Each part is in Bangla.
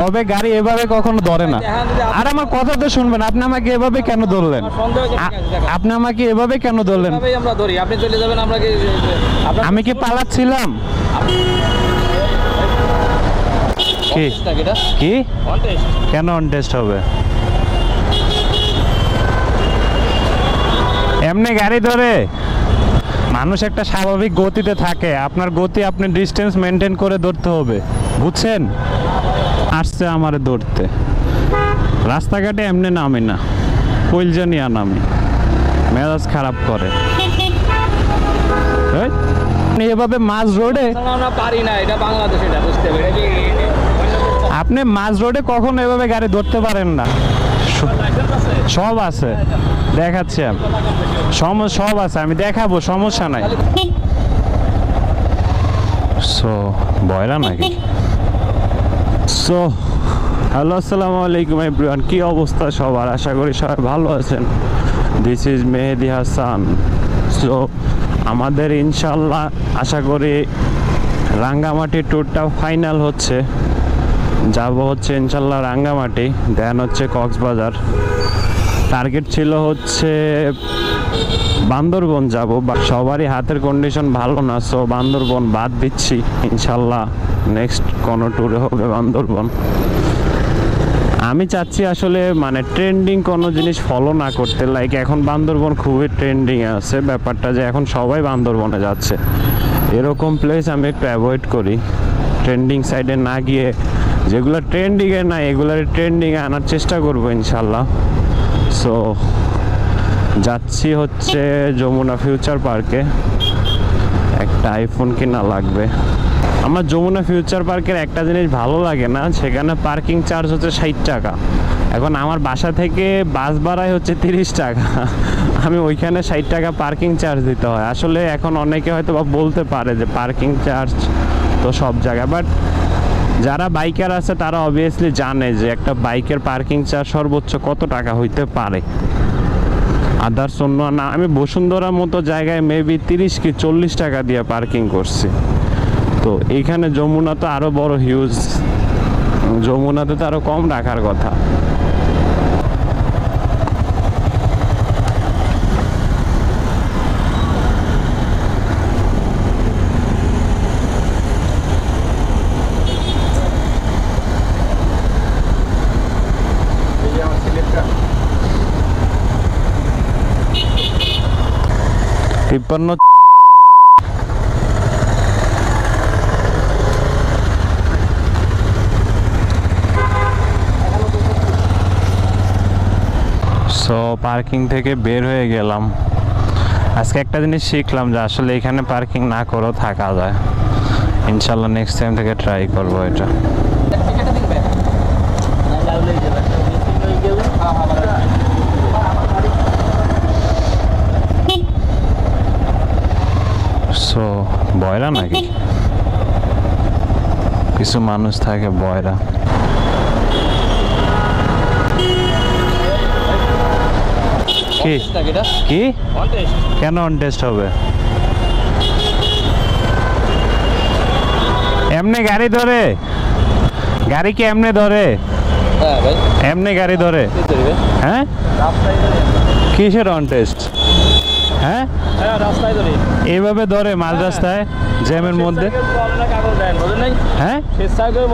তবে গাড়ি এভাবে কখনো ধরে না। আর আমার কথা তো শুনবেন, আপনি আমাকে এভাবে কেন ধরলেন? আপনি আমাকে এভাবে কেন ধরলেন? আমরা ধরি, আপনি চলে যাবেন, আমরা আমি কি পালাচ্ছিলাম? কি কি কেন অন টেস্ট হবে? এমনি গাড়ি ধরে মানুষ একটা স্বাভাবিক গতিতে থাকে, আপনার গতি আপনি ডিস্টেন্স মেনটেন করে ধরতে হবে, বুঝছেন? আসছে আমারে ধরতে, রাস্তাঘাটে এমনি নামি না, কইলজানিয়া নামি, মেজাজ খারাপ করে। আপনি এভাবে মাঝ রোডে, আমরা পারি না, এটা বাংলাদেশ, এটা বুঝতে হবে। আপনি মাঝ রোডে কখনো এভাবে গাড়ি ধরতে পারেন না। সব আছে, দেখাচ্ছি আমি, সব আছে, আমি দেখাবো, সমস্যা নাই। সো বয়রা নাকি? সো হ্যালো, আসসালামু আলাইকুম এভরিওয়ান, কি অবস্থা সবার? আশা করি সবাই ভালো আছেন। This is Mehedi Hasan. So আমাদের ইনশাল্লাহ আশা করি রাঙ্গামাটি ট্যুরটা ফাইনাল হচ্ছে। যাব হচ্ছে ইনশাল্লাহ রাঙ্গামাটি, দেন হচ্ছে কক্সবাজার। টার্গেট ছিল হচ্ছে বান্দরবন যাব, বাট সবারই হাতের কন্ডিশন ভালো না, সো বান্দরবন বাদ দিচ্ছি। ইনশাল্লাহ নেক্সট কোনো ট্যুরে হবে বান্দরবন। আমি চাচ্ছি আসলে মানে ট্রেন্ডিং কোনো জিনিস ফলো না করতে, লাইক এখন বান্দরবন খুবই ট্রেন্ডিং আছে, ব্যাপারটা যে এখন সবাই বান্দরবনে যাচ্ছে, এরকম প্লেস আমি একটু অ্যাভয়েড করি। ট্রেন্ডিং সাইডে না গিয়ে যেগুলো ট্রেন্ডিংয়ে না এগুলোর ট্রেন্ডিংয়ে আনার চেষ্টা করবো ইনশাল্লাহ। সো যাচ্ছি হচ্ছে যমুনা ফিউচার পার্কে, একটা আইফোন কেনা লাগবে। আমার যমুনা ফিউচার পার্কের একটা জিনিস ভালো লাগে না, সেখানে পার্কিং চার্জ হচ্ছে 60 টাকা। এখন আমার বাসা থেকে বাস ভাড়ায় হচ্ছে 30 টাকা, আমি ওইখানে 60 টাকা পার্কিং চার্জ দিতে হয়। আসলে এখন অনেকে হয়তো বা বলতে পারে যে পার্কিং চার্জ তো সব জায়গায়, বাট যারা বাইকার আছে তারা অবভিয়াসলি জানে যে একটা বাইকের পার্কিং চার্জ সর্বোচ্চ কত টাকা হইতে পারে। আদার্স অন্য না, আমি বসুন্ধরার মতো জায়গায় মেবি 30 কি 40 টাকা দিয়ে পার্কিং করছি। তো এইখানে যমুনা তো আরও বড় হিউজ, যমুনাতে তো আরও কম রাখার কথা। তিপ্পান্ন সো পার্কিং থেকে বের হয়ে গেলাম। আজকে একটা জিনিস শিখলাম যে আসলে এখানে পার্কিং না করেও থাকা যায়। ইনশাল্লাহ নেক্সট টাইম থেকে ট্রাই করবো এটা। সো বয়রা নাকি? কিছু মানুষ থাকে বয়রা। কি কেন অন টেস্ট হবে? এমনি গাড়ি ধরে, গাড়ি কি এমনি ধরে? এমনি গাড়ি ধরে? হ্যাঁ, কিসের অন টেস্ট? হ্যাঁ, এইভাবে ধরে মাঝ রাস্তায় জ্যামের মধ্যে? হ্যাঁ,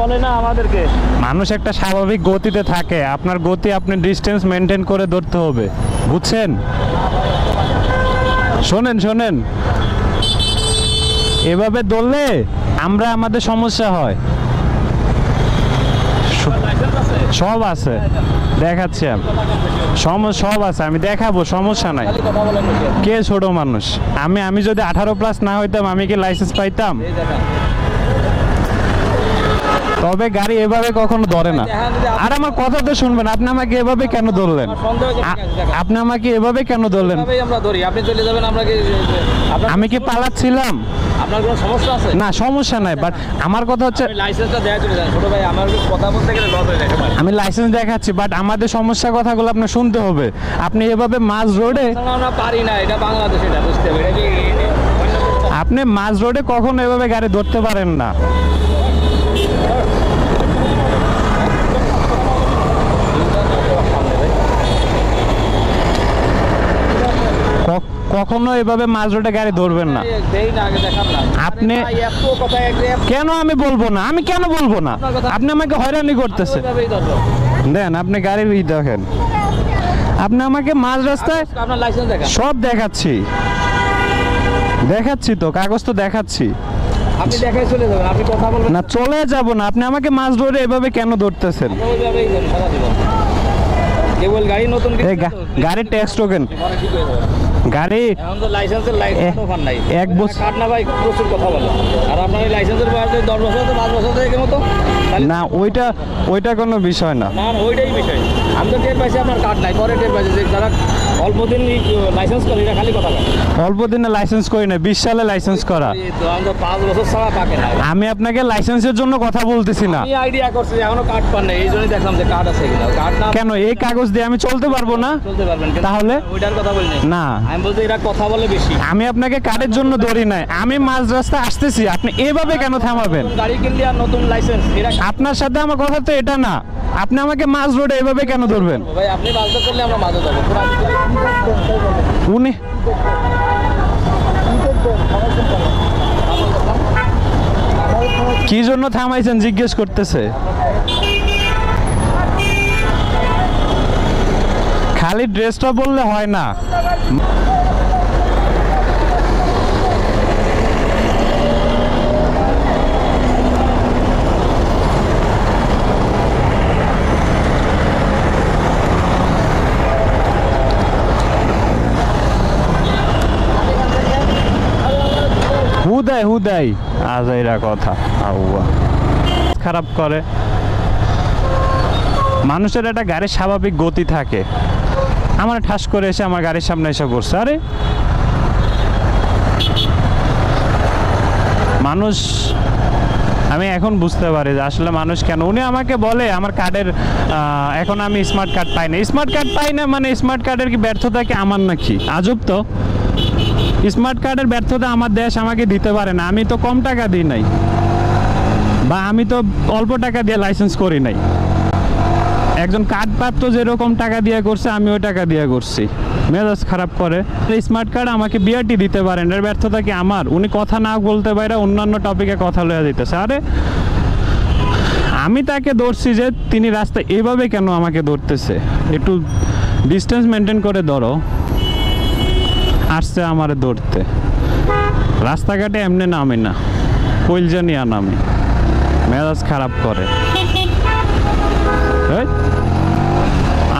বলে না আমাদেরকে, মানুষ একটা স্বাভাবিক গতিতে থাকে, আপনার গতি আপনি ডিস্টেন্স মেনটেন করে ধরতে হবে, বুঝছেন? শোনেন, এভাবে ধরলে আমরা আমাদের সমস্যা হয়। সব আছে, দেখাচ্ছি আমি, সব আছে, আমি দেখাবো, সমস্যা নাই। কে ছোট মানুষ? আমি যদি 18+ না হইতাম আমি কি লাইসেন্স পাইতাম? তবে গাড়ি এভাবে কখনো ধরে না। আর আমার কথা তো শুনবেন, আপনি আমাকে এভাবে কেন ধরলেন? আপনি আমাকে এভাবে কেন ধরলেন? আমরা ধরি, আপনি চলে যাবেন, আমরা আমি কি পালাচ্ছিলাম? আপনার কোনো সমস্যা আছে? না, সমস্যা নাই, বাট আমার কথা হচ্ছে লাইসেন্সটা দেয়া চলে যান ছোট ভাই, আমার কথা বলতে গেলে লস হয়ে যায়। আমি লাইসেন্স দেখাচ্ছি, বাট আমাদের সমস্যা কথাগুলো আপনি শুনতে হবে। আপনি এভাবে মাঝ রোডে, আমরা পারি না, এটা বাংলাদেশ, এটা বুঝতে হবে। আপনি মাঝ রোডে কখনো এভাবে গাড়ি ধরতে পারেন না। কখনো এভাবে মাঝ রোডে গাড়ি ধরবেন না। দেই না, আগে দেখাম না। আপনি- আরে ভাই, এত কথা কেন আমি বলবো না? আমি কেন বলবো না? আপনার কথা- আপনি আমাকে হয়রানি করতেছেন। ওইভাবেই ধরবো। দেন আপনি গাড়ির দেখেন, আপনি আমাকে মাঝ রাস্তায় আপনার লাইসেন্স দেখান। সব দেখাচ্ছি, দেখাচ্ছি তো, কাগজ তো দেখাচ্ছি। আপনি দেখাই চলে যাবেন, আপনি কথা বলবেন না চলে যাব না, আপনি আমাকে মাঝ রোডে এভাবে কেন ধরতেছেন? আমরা ওইভাবেই ধরি সারা জীবন। কেবল গাড়ি নতুন এই কিনছেন তো? গাড়ির ট্যাক্স টোকেন, পরে ঠিক হয়ে যাবে। গাড়ি এখন তো লাইসেন্সের লাইসেন্সও ফান নাই। এক বছর- কার্ড না ভাই, প্রচুর কথা বলে। আর আপনার এই লাইসেন্সের বয়স যদি 10 বছর তো 5 বছর থেকে মতো তাহলে না, ওইটা কোনো বিষয় না। না, ওইটাই বিষয়। আমি তো টের পাইছি আপনার কার্ড নাই, পরে টের পাইছি যে যারা অল্প দিন লাইসেন্স করে এরা খালি কথা বলে। অল্প দিনে লাইসেন্স করি না, 20 সালে লাইসেন্স করা। এই তো আমি তো 5 বছর ছাড়া থাকে না। আমি আপনাকে লাইসেন্সের জন্য কথা বলতেছি না। আমি আইডিয়া করছি যে এখনো কার্ড পান নাই, এই জন্যই দেখলাম যে কার্ড আছে কিনা। কার্ড না কেন এই কাগজ দিয়ে আমি চলতে পারবো না? চলতে পারবেন কিন্তু তাহলে? ওইটার কথা বলিনি। না, আমি বলতে এরা কথা বলে বেশি। আমি আপনাকে কার্ডের জন্য ধরি নাই, আমি মাঝ রাস্তা আসতেছি, আপনি এভাবে কেন থামাবেন? নতুন গাড়ি কিনলে আর নতুন লাইসেন্স এরা আপনার সাথে আমার কথা তো এটা না, আপনি আমাকে মাঝ রোডে এভাবে কেন ধরবেন? ভাই আপনি বাজতে করলে আমরা মাঝে যাবো। পুরো আমি যদি- উনি কি জন্য থামাইছেন জিজ্ঞেস করতেছে। খালি ড্রেসটা বললে হয় না। হুদাই আজাইরা কথা আউয়া খারাপ করে। মানুষের একটা গাড়ির স্বাভাবিক গতি থাকে, আমার ঠাস করে এসে আমার গাড়ির সামনে এসে করছে। আরে মানুষ, আমি এখন বুঝতে পারি যে আসলে মানুষ কেন। উনি আমাকে বলে আমার কার্ডের এখন আমি স্মার্ট কার্ড পাই না। স্মার্ট কার্ড পাই না মানে স্মার্ট কার্ডের কি ব্যর্থতা কি আমার নাকি? আজব তো। স্মার্ট কার্ডের ব্যর্থতা আমার দেশ আমাকে দিতে পারে না, আমি তো কম টাকা দিই নাই, বা আমি তো অল্প টাকা দিয়ে লাইসেন্স করি নাই। একজন কার্ড প্রাপ্ত যেরকম টাকা দিয়ে করছে আমি ওই টাকা দিয়ে করছি। মেজাজ খারাপ করে। স্মার্ট কার্ড আমাকে বিআরটি দিতে পারেন, এর ব্যর্থতা কি আমার? উনি কথা না বলতে পারে অন্যান্য টপিকে কথা লইয়া দিতেছে। আরে আমি তাকে ধরছি যে তিনি রাস্তায় এভাবে কেন আমাকে ধরতেছে? একটু ডিস্টেন্স মেনটেন করে ধরো। আসছে আমারে ধরতে, রাস্তাঘাটে এমনি নামি না, কইলজা নিয়া নামি। মেজাজ খারাপ করে। এই,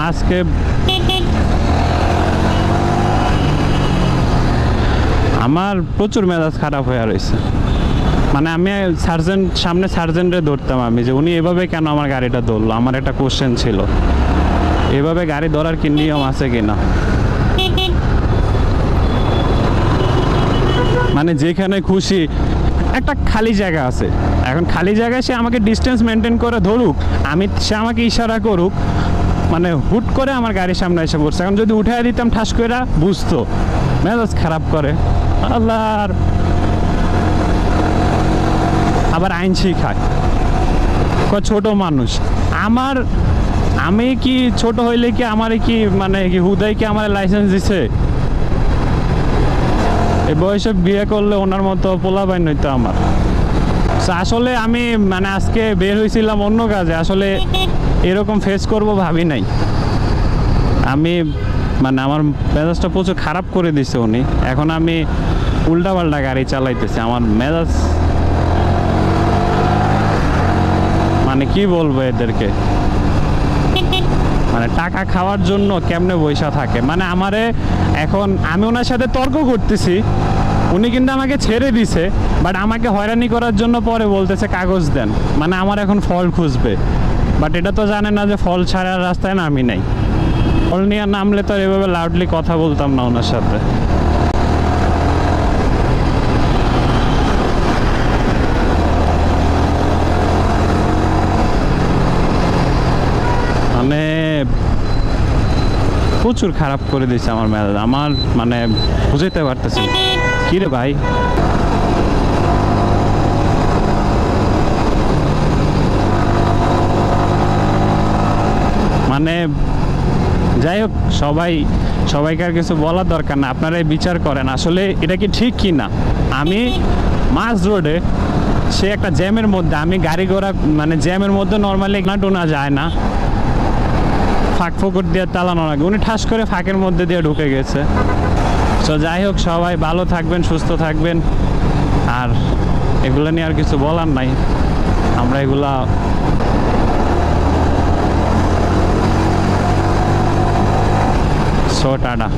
আজকে আমার প্রচুর মেজাজ খারাপ হয়ে রয়েছে। মানে আমি সামনে সার্জেন্টে ধরতাম আমি, যে উনি এভাবে কেন আমার গাড়িটা ধরলো। আমার একটা কোশ্চেন ছিল, এভাবে গাড়ি ধরার কি নিয়ম আছে কিনা। মানে যেখানে খুশি, একটা খালি জায়গা আছে, এখন খালি জায়গায় সে আমাকে ডিস্টেন্স মেনটেন করে ধরুক, সে আমাকে ইশারা করুক, মানে হুট করে আমার গাড়ির সামনে এসে পড়ছে। এখন যদি উঠাই দিতাম ঠাস করে বুঝতো। মেজাজ খারাপ করে আল্লাহর। আবার আইন শিখায়, ছোট মানুষ। আমি কি ছোট হইলে কি আমার কি মানে কি হুদাই কি আমার লাইসেন্স দিছে? এই বয়সে বিয়ে করলে ওনার মতো পোলাপাইন হইতো আমার। আসলে আমি মানে আজকে বের হয়েছিলাম অন্য কাজে, আসলে এরকম ফেস করব ভাবি নাই আমি। মানে আমার মেজাজটা প্রচুর খারাপ করে দিছে উনি। এখন আমি উল্টাপাল্টা গাড়ি চালাইতেছি, আমার মেজাজ মানে কি বলবো এদেরকে, মানে টাকা খাওয়ার জন্য কেমনে বৈশা থাকে। মানে আমারে এখন আমি ওনার সাথে তর্ক করতেছি, উনি কিন্তু আমাকে ছেড়ে দিছে, বাট আমাকে হয়রানি করার জন্য পরে বলতেছে কাগজ দেন। মানে আমার এখন ফল খুঁজবে, বাট এটা তো জানে না যে ফল ছাড়ার রাস্তায় নামি নাই। ফল নিয়ে নামলে তো এভাবে লাউডলি কথা বলতাম না ওনার সাথে। মানে প্রচুর খারাপ করে দিচ্ছে আমার মেজাজ। আমার মানে বুঝাইতে পারতেছি কি রে ভাই। মানে যাই হোক, সবাইকে আর কিছু বলার দরকার না, আপনারাই বিচার করেন আসলে এটা কি ঠিক কি না। আমি মাস রোডে, সে একটা জ্যামের মধ্যে, আমি গাড়ি ঘোড়া মানে জ্যামের মধ্যে নর্মালি না টোনা যায় না, ফাঁক ফোকর দিয়ে চালানো লাগে, উনি ঠাস করে ফাঁকের মধ্যে দিয়ে ঢুকে গেছে। তো যাই হোক, সবাই ভালো থাকবেন, সুস্থ থাকবেন, আর এগুলো নিয়ে আর কিছু বলার নাই, আমরা এগুলা টাটা।